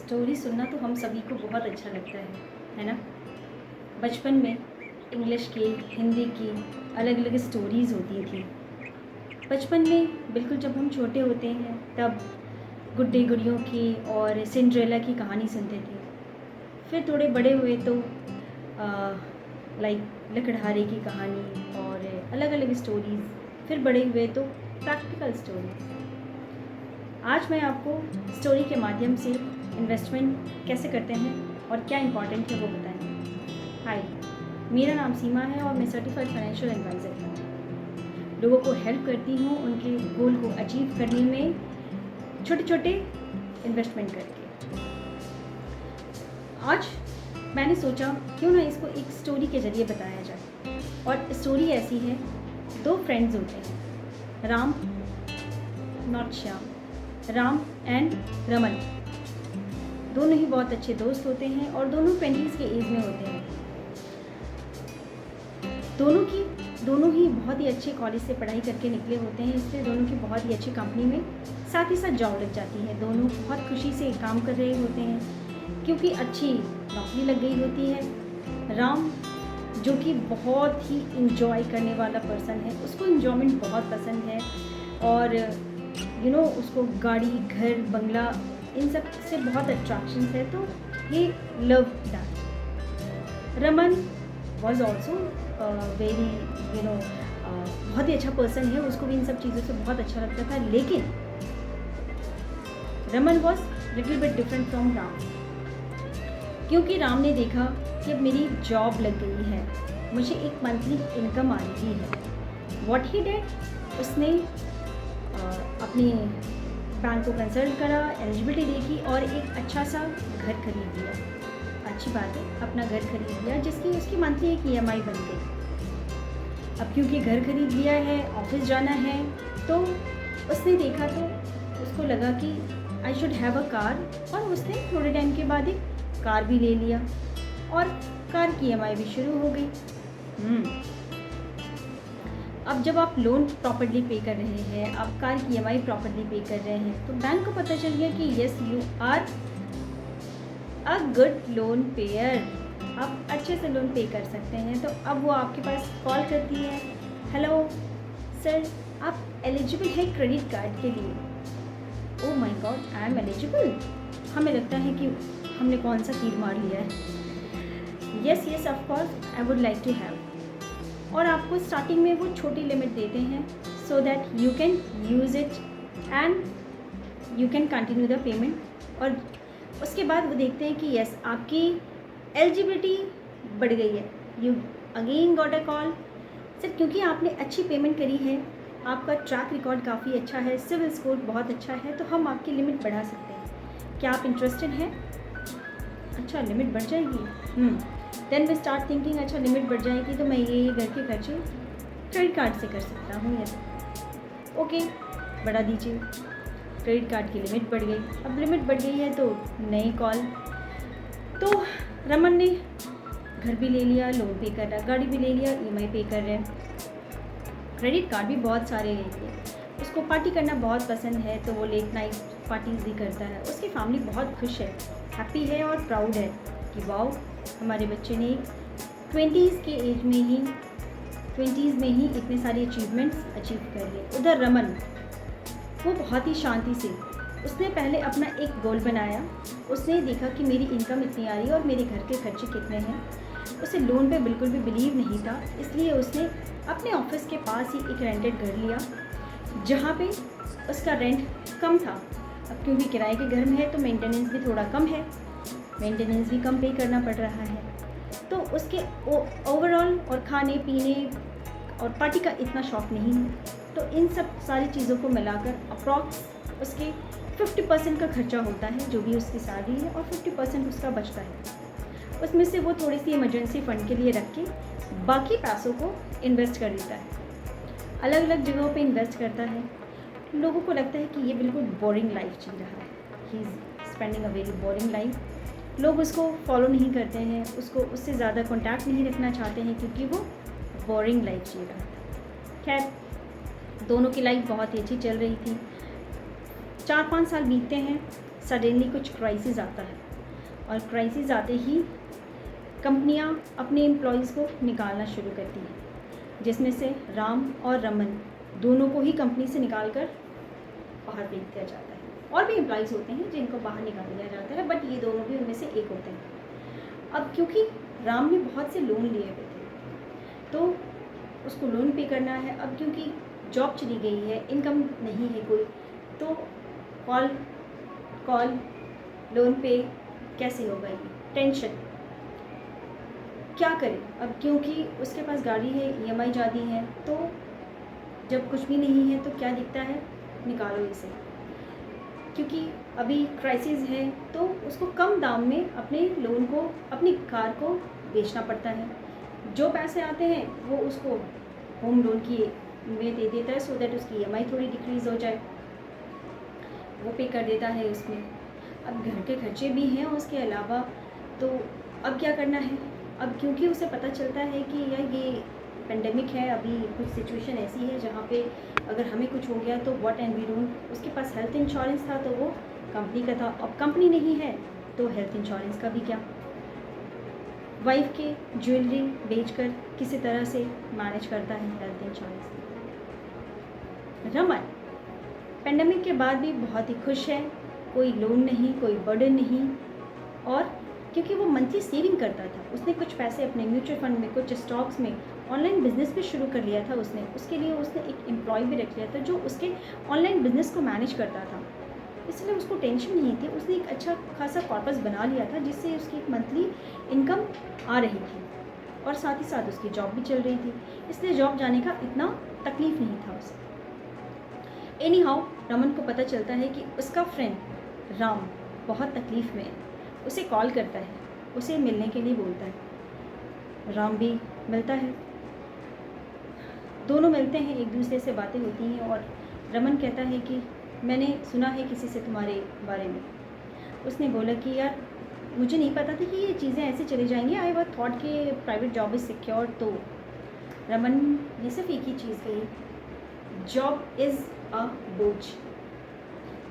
Story सुनना तो हम सभी को बहुत अच्छा लगता है ना। बचपन में इंग्लिश की, हिंदी की अलग अलग स्टोरीज़ होती थी। बचपन में बिल्कुल जब हम छोटे होते हैं तब गुड्डे गुड़ियों की और सिंड्रेला की कहानी सुनते थे। फिर थोड़े बड़े हुए तो लाइक लकड़हारे की कहानी और अलग अलग स्टोरीज़। फिर बड़े हुए तो प्रैक्टिकल स्टोरीज़। आज मैं आपको स्टोरी के माध्यम से इन्वेस्टमेंट कैसे करते हैं और क्या इम्पॉर्टेंट है वो बताएं। हाय, मेरा नाम सीमा है और मैं सर्टिफाइड फाइनेंशियल एडवाइज़र हूँ। लोगों को हेल्प करती हूँ उनके गोल को अचीव करने में छोटे छोटे इन्वेस्टमेंट करके। आज मैंने सोचा क्यों ना इसको एक स्टोरी के ज़रिए बताया जाए। और स्टोरी ऐसी है, दो फ्रेंड्स होते हैं, राम नॉट श्याम, राम एंड रमन। दोनों ही बहुत अच्छे दोस्त होते हैं और दोनों 20s के एज में होते हैं। दोनों ही बहुत ही अच्छे कॉलेज से पढ़ाई करके निकले होते हैं, इसलिए दोनों की बहुत ही अच्छी कंपनी में साथ ही साथ जॉब लग जाती है। दोनों बहुत खुशी से काम कर रहे होते हैं क्योंकि अच्छी नौकरी लग गई होती है। राम जो कि बहुत ही इंजॉय करने वाला पर्सन है, उसको इंजॉयमेंट बहुत पसंद है और उसको गाड़ी, घर, बंगला इन सब से बहुत अट्रैक्शन है, तो ये love that. Raman was also very बहुत ही अच्छा पर्सन है, उसको भी इन सब चीज़ों से बहुत अच्छा लगता था। लेकिन Raman was little bit different from Ram, क्योंकि राम ने देखा कि अब मेरी जॉब लग गई है, मुझे एक मंथली इनकम आ रही है। व्हाट ही डिड, उसने अपने बैंक को कंसल्ट करा, एलिजिबिलिटी देखी और एक अच्छा सा घर खरीद लिया। अच्छी बात है, अपना घर खरीद लिया जिसकी उसकी मंथली एक EMI बन गई। अब क्योंकि घर खरीद लिया है, ऑफिस जाना है, तो उसने देखा तो उसको लगा कि I should have a car, और उसने थोड़े टाइम के बाद एक कार भी ले लिया और कार की EMI भी शुरू हो गई। अब जब आप लोन प्रॉपर्ली पे कर रहे हैं, आप कार की EMI प्रॉपर्ली पे कर रहे हैं, तो बैंक को पता चल गया कि yes you are a good loan payer, आप अच्छे से लोन पे कर सकते हैं। तो अब वो आपके पास कॉल करती है, हेलो सर, आप एलिजिबल है क्रेडिट कार्ड के लिए। Oh my God, I am eligible. हमें लगता है कि हमने कौन सा तीर मार लिया है। Yes of course, I would like to have. और आपको स्टार्टिंग में वो छोटी लिमिट देते हैं so that you can use it and you can continue the payment. और उसके बाद वो देखते हैं कि यस आपकी एलिजिबिलिटी बढ़ गई है। You again got a call, sir क्योंकि आपने अच्छी पेमेंट करी है, आपका ट्रैक रिकॉर्ड काफ़ी अच्छा है, सिविल स्कोर बहुत अच्छा है, तो हम आपकी लिमिट बढ़ा सकते हैं, क्या आप इंटरेस्टेड हैं? अच्छा, लिमिट बढ़ जाएगी। देन वी स्टार्ट थिंकिंग, अच्छा लिमिट बढ़ जाएगी तो मैं ये घर के खर्चे क्रेडिट कार्ड से कर सकता हूँ। यस ओके, बढ़ा दीजिए। क्रेडिट कार्ड की लिमिट बढ़ गई। अब लिमिट बढ़ गई है तो नई कॉल। तो रमन ने घर भी ले लिया, लोन पे कर रहा, गाड़ी भी ले लिया, EMI पे कर रहे हैं, क्रेडिट कार्ड भी बहुत सारे ले लिए। उसको पार्टी करना बहुत पसंद है, तो वो लेट नाइट पार्टीज़ भी करता है। उसकी फैमिली बहुत खुश है, हैप्पी है और प्राउड है कि वाओ, हमारे बच्चे ने 20s में ही इतने सारे अचीवमेंट्स अचीव कर लिए। उधर रमन वो बहुत ही शांति से, उसने पहले अपना एक गोल बनाया। उसने देखा कि मेरी इनकम इतनी आ रही है और मेरे घर के खर्चे कितने हैं। उसे लोन पे बिल्कुल भी बिलीव नहीं था, इसलिए उसने अपने ऑफिस के पास ही एक रेंटेड घर लिया जहाँ पे उसका रेंट कम था। अब क्योंकि किराए के घर में है तो मेंटेनेंस भी थोड़ा कम है, मेंटेनेंस भी कम पे करना पड़ रहा है। तो उसके ओवरऑल और खाने पीने और पार्टी का इतना शौक नहीं है। तो इन सब सारी चीज़ों को मिलाकर अप्रॉक्स उसके 50% का खर्चा होता है, जो भी उसकी सैलरी है, और 50% उसका बचता है। उसमें से वो थोड़ी सी इमरजेंसी फ़ंड के लिए रख के बाकी पैसों को इन्वेस्ट कर देता है, अलग अलग जगहों पे इन्वेस्ट करता है। लोगों को लगता है कि ये बिल्कुल बोरिंग लाइफ जी रहा है, he is spending a very boring life. लोग उसको फॉलो नहीं करते हैं, उसको उससे ज़्यादा कॉन्टैक्ट नहीं रखना चाहते हैं क्योंकि वो बोरिंग लाइफ जी रहा है। खैर, दोनों की लाइफ बहुत ही अच्छी चल रही थी। 4-5 साल बीतते हैं, सडनली कुछ क्राइसिस आता है, और क्राइसिस आते ही कंपनियां अपने एम्प्लॉयज़ को निकालना शुरू करती हैं, जिसमें से राम और रमन दोनों को ही कंपनी से निकाल कर बाहर भेज दिया जाता है। और भी एम्प्लॉयज़ होते हैं जिनको बाहर निकाल दिया जाता है, बट ये दोनों भी उनमें से एक होते हैं। अब क्योंकि राम ने बहुत से लोन लिए हुए थे, तो उसको लोन पे करना है। अब क्योंकि जॉब चली गई है, इनकम नहीं है कोई, तो कॉल लोन पे कैसे होगा, ये टेंशन क्या करें। अब क्योंकि उसके पास गाड़ी है, ईएमआई ज़्यादा है, तो जब कुछ भी नहीं है तो क्या दिखता है, निकालो इसे। क्योंकि अभी क्राइसिस है तो उसको कम दाम में अपने लोन को, अपनी कार को बेचना पड़ता है। जो पैसे आते हैं वो उसको होम लोन की में दे देता है, सो दैट उसकी ईएमआई थोड़ी डिक्रीज़ हो जाए, वो पे कर देता है उसमें। अब घर के खर्चे भी हैं उसके अलावा, तो अब क्या करना है। अब क्योंकि उसे पता चलता है कि यार ये पेंडेमिक है, अभी कुछ सिचुएशन ऐसी है जहाँ पे अगर हमें कुछ हो गया तो व्हाट एंड वी डोंट। उसके पास हेल्थ इंश्योरेंस था तो वो कंपनी का था, अब कंपनी नहीं है तो हेल्थ इंश्योरेंस का भी क्या। वाइफ के ज्वेलरी बेचकर किसी तरह से मैनेज करता है हेल्थ इंश्योरेंस। रमन पेंडेमिक के बाद भी बहुत ही खुश है, कोई लोन नहीं, कोई बर्डन नहीं। और क्योंकि वो मंथली सेविंग करता था, उसने कुछ पैसे अपने म्यूचुअल फंड में, कुछ स्टॉक्स में, ऑनलाइन बिजनेस भी शुरू कर लिया था उसने। उसके लिए उसने एक एम्प्लॉय भी रख लिया था जो उसके ऑनलाइन बिजनेस को मैनेज करता था, इसलिए उसको टेंशन नहीं थी। उसने एक अच्छा खासा कॉर्पस बना लिया था जिससे उसकी एक मंथली इनकम आ रही थी, और साथ ही साथ उसकी जॉब भी चल रही थी, इसलिए जॉब जाने का इतना तकलीफ नहीं था उसे। एनी हाउ रमन को पता चलता है कि उसका फ्रेंड राम बहुत तकलीफ़ में है, उसे कॉल करता है, उसे मिलने के लिए बोलता है। राम भी मिलता है, दोनों मिलते हैं, एक दूसरे से बातें होती हैं, और रमन कहता है कि मैंने सुना है किसी से तुम्हारे बारे में। उसने बोला कि यार मुझे नहीं पता था कि ये चीज़ें ऐसे चली जाएंगी, आई वॉज थॉट कि प्राइवेट जॉब इज़ सिक्योर। तो रमन ने सिर्फ एक ही चीज़ कही, जॉब इज़ अ बोझ,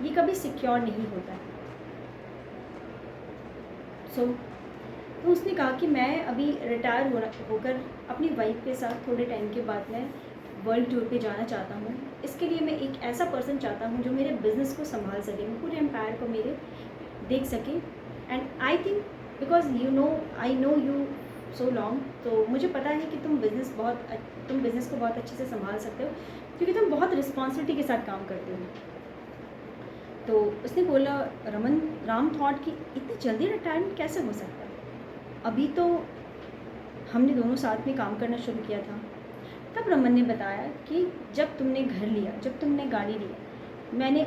ये कभी सिक्योर नहीं होता है। तो उसने कहा कि मैं अभी रिटायर होकर अपनी वाइफ के साथ थोड़े टाइम के बाद मैं वर्ल्ड टूर पे जाना चाहता हूँ। इसके लिए मैं एक ऐसा पर्सन चाहता हूँ जो मेरे बिज़नेस को संभाल सके, पूरे एम्पायर को मेरे देख सके। And I think because I know you so long, तो मुझे पता है कि तुम बिज़नेस को बहुत अच्छे से संभाल सकते हो, क्योंकि तुम बहुत रिस्पॉन्सिबिलिटी के साथ काम करते हो। तो उसने बोला, राम थॉट कि इतनी जल्दी रिटायरमेंट कैसे हो सकता है, अभी तो हमने दोनों साथ में काम करना शुरू किया था। तब रमन ने बताया कि जब तुमने घर लिया, जब तुमने गाड़ी ली, मैंने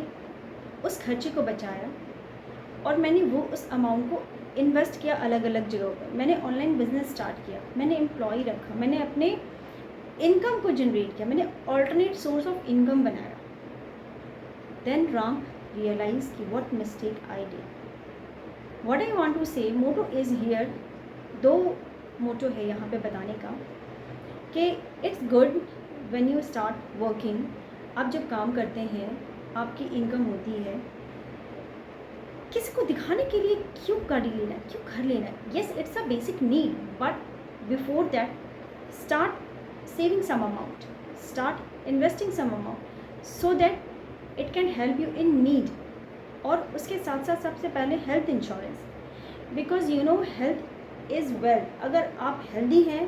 उस खर्चे को बचाया और मैंने वो उस अमाउंट को इन्वेस्ट किया अलग अलग जगहों पर। मैंने ऑनलाइन बिजनेस स्टार्ट किया, मैंने एम्प्लॉय रखा, मैंने अपने इनकम को जनरेट किया, मैंने ऑल्टरनेट सोर्स ऑफ इनकम बनाया। देन राम रियलाइज कि what mistake I did. What I want to say, motto is here, दो मोटो है यहाँ पे बताने का कि it's good when you start working. आप जब काम करते हैं, आपकी इनकम होती है, किसी को दिखाने के लिए क्यों गाड़ी लेना, क्यों घर लेना। Yes, it's a basic need, but before that start saving some amount, start investing some amount, so that it can help you in need. और उसके साथ साथ सबसे पहले health insurance, because you know health is wealth. अगर आप healthy हैं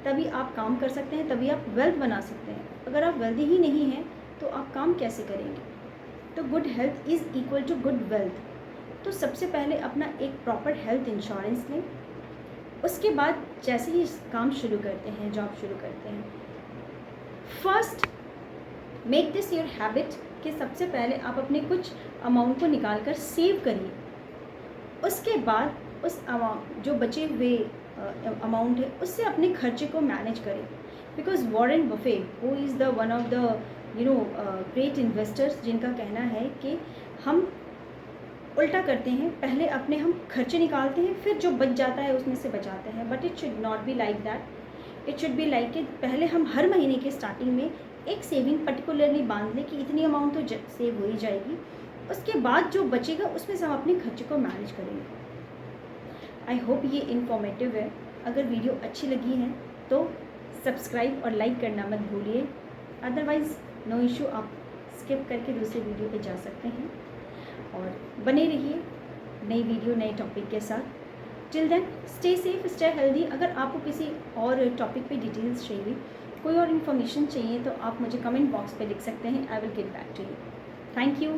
तभी आप काम कर सकते हैं, तभी आप वेल्थ बना सकते हैं। अगर आप वेल्दी ही नहीं हैं तो आप काम कैसे करेंगे। तो good health is equal to good wealth. तो सबसे पहले अपना एक प्रॉपर हेल्थ इंश्योरेंस लें। उसके बाद जैसे ही काम शुरू करते हैं, जॉब शुरू करते हैं, first make this your habit कि सबसे पहले आप अपने कुछ अमाउंट को निकाल कर सेव करिए। उसके बाद उस अमाउंट, जो बचे हुए अमाउंट है, उससे अपने खर्चे को मैनेज करें। Because Warren Buffett, who is the one of the great investors, जिनका कहना है कि हम उल्टा करते हैं, पहले अपने हम खर्चे निकालते हैं, फिर जो बच जाता है उसमें से बचाते हैं। But it should not be like that. It should be like कि पहले हम हर महीने के स्टार्टिंग में एक सेविंग पर्टिकुलरली बांध लें कि इतनी अमाउंट तो सेव हो ही जाएगी, उसके बाद जो बचेगा उसमें से हम अपने खर्चे को मैनेज करेंगे। आई होप ये इन्फॉर्मेटिव है। अगर वीडियो अच्छी लगी है तो सब्सक्राइब और लाइक करना मत भूलिए, अदरवाइज़ नो इशू, आप स्किप करके दूसरे वीडियो पे जा सकते हैं। और बने रहिए नई वीडियो नए टॉपिक के साथ। Till then stay safe, stay healthy. अगर आपको किसी और टॉपिक पे डिटेल्स चाहिए, कोई और इन्फॉर्मेशन चाहिए, तो आप मुझे कमेंट बॉक्स पे लिख सकते हैं। I will get back to you. Thank you.